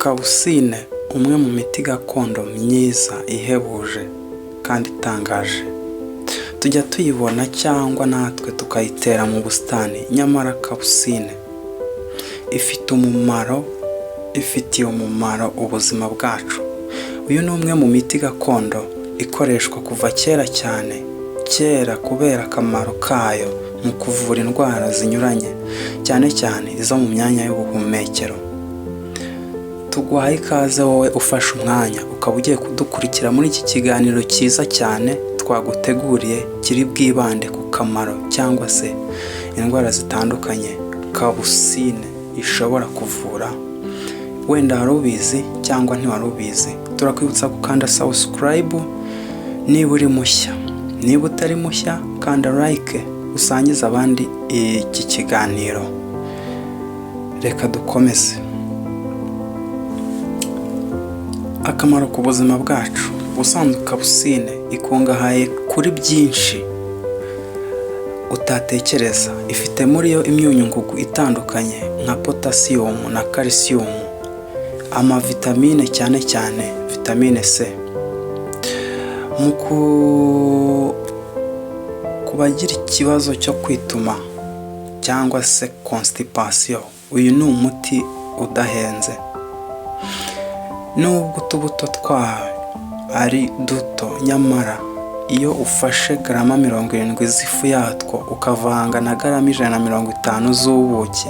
Kapusine, umwe mu miti gakondo myiza ihebuje kandi itangaje. Tujya tuyibona cyangwa natwe tukayitera mu busitani, nyamara kapusine ifitiye umumaro ubuzima bwacu. Uyu ni umwe mu miti gakondo ikoreshwa kuva kera cyane, kubera akamaro kayo mu kuvura indwara zinyuranye, cyane cyane izo mu myanya y'ubuhumekero. Tuguhaye ikaze wowe ufashe umwanya ukaba ugiye kudukurikira muri iki kiganiro cyiza cyane twaguteguriye, kiri bwibande ku kamaro cyangwa se indwara zitandukanye kapusine ishobora kuvura. Wenda wari ubizi cyangwa ntiwari ubizi, turakwibutsa gukanda subscribe niba uri mushya. Niba utari mushya, kanda like usangize abandi iki kiganiro. Reka dukomeze. Akamaro ku buzima bwacu. Ubusanzwe kapusine ikungahaye kuri byinshi utatekereza. Ifite muri yo imyunyungugu itandukanye nka potasiyumu na kalisiyumu, amavitamine cyane cyane vitamine C. Ku bagira ikibazo cyo kwituma cyangwa se constipation, uyu ni umuti udahenze. Nubwo utubuto twawe ari duto, nyamara iyo ufashe garama 70 z'ifu yatwo ukavanga na garama 150 z'ubuki,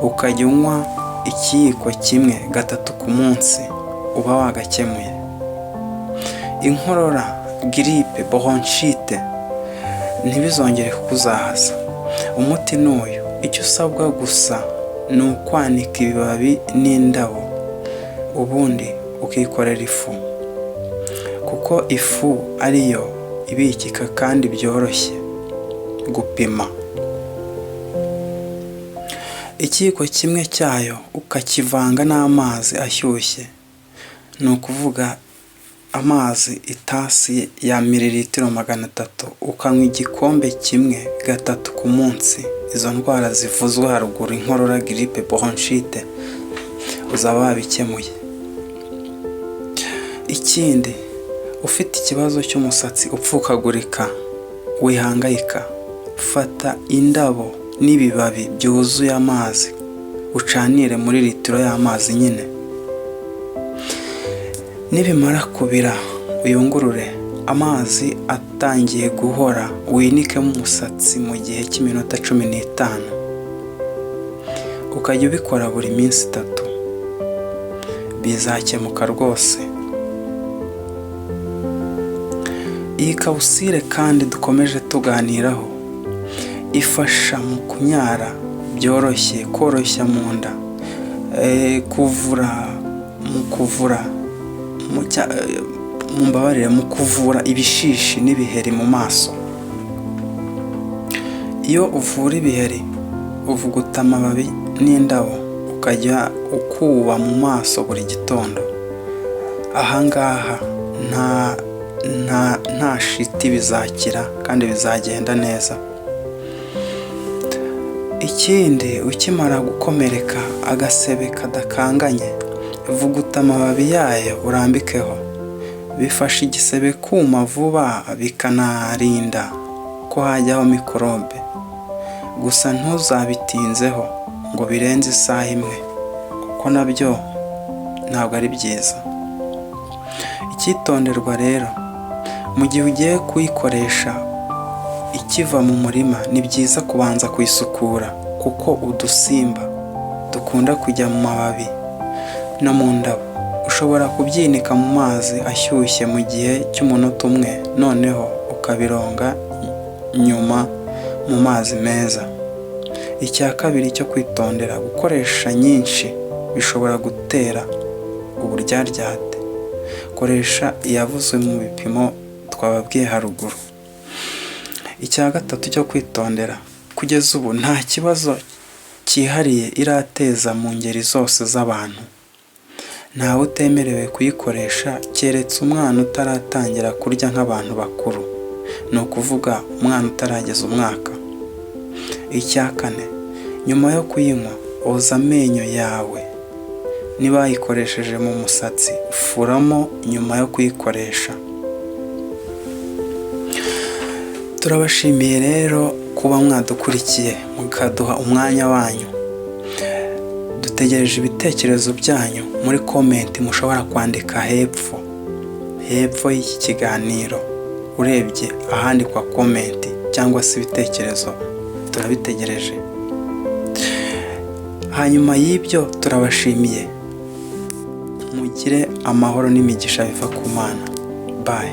ukajya unywa ikiyiko kimwe 3 ku munsi, uba wagakemuye. Inkorora, grippe, bronchite ntibizongere kukuzahaza. Umuti n'uyu, icyo usabwa gusa ni ukwanika ibibabi n'indabo, ubundi ukikorera ifu, kuko ifu ariyo ibikika kandi byoroshye gupima. Ikiyiko kimwe cyayo ukakivanga n'amazi ashyushye, ni ukuvuga amazi itasi ya mililitiro 300, ukanywa igikombe kimwe 3 ku munsi. Izo ndwara zivuzwe haruguru, inkorora, grippe, bronchite, uzaba wabikemuye. Ikindi, ufite ikibazo cy'umusatsi upfukagurika, wihangayika, fata indabo n'ibibabi byuzuye amazi ucanire muri litiro y'amazi nyine. Nibimara kubira uyungurure, amazi atangiye guhora, winikemo umusatsi mu gihe cy'iminota 15, ukajya ubikora buri minsi 3, bizakemuka rwose. Iyi kapusine kandi dukomeje tuganiraho, ifasha mu kunyara byoroshye, koroshya mu nda, mu kuvura ibishishi n'ibiheri mu maso. Iyo uvura ibiheri, uvuguta amababi n'indabo ukajya ukuba mu maso buri gitondo. Ahangaha nta shiti bizakira kandi bizagenda neza. Ikindi, ukimara gukomereka agasebe kadakanganye, vuguta amababi yayo urambikeho. Bifasha igisebe kuma vuba, bikanarinda ko hajyaho mikorobe. Gusa ntuzabitinzeho ngo birenze isaha imwe, kuko nabyo ntabwo ari byiza. Icyitonderwa rero, mu gihe ugiye kuyikoresha ikiva mu murima, ni byiza kubanza kuyisukura, kuko udusimba dukunda kujya mu mababi no mu ndabo. Ushobora kubyinika mu mazi ashyushye mu gihe cy'umunota umwe, noneho ukabironga nyuma mu mazi meza. Icya kabiri cyo kwitondera, gukoresha nyinshi bishobora gutera uburyaryate. Koresha iyavuzwe mu bipimo twababwiye haruguru. Icya gatatu cyo kwitondera, kugeza ubu nta kibazo cyihariye irateza mu ngeri zose z'abantu. Ntawe utemerewe kuyikoresha keretse umwana utaratangira kurya nk'abantu bakuru, ni ukuvuga umwana utarageza umwaka. Icya kane, nyuma yo kuyinywa, oza amenyo yawe niba wayikoresheje mu musatsi ufuramo nyuma yo kuyikoresha. Turabashimiye rero kuba mwadukurikiye mukaduha umwanya wanyu. Dutegereje ibitekerezo byanyu muri komenti mushobora kwandika hepfo y'iki kiganiro, urebye ahandikwa komenti cyangwa se ibitekerezo turabitegereje. Hanyuma y'ibyo turabashimiye, mugire amahoro n'imigisha biva ku Mana. Bye.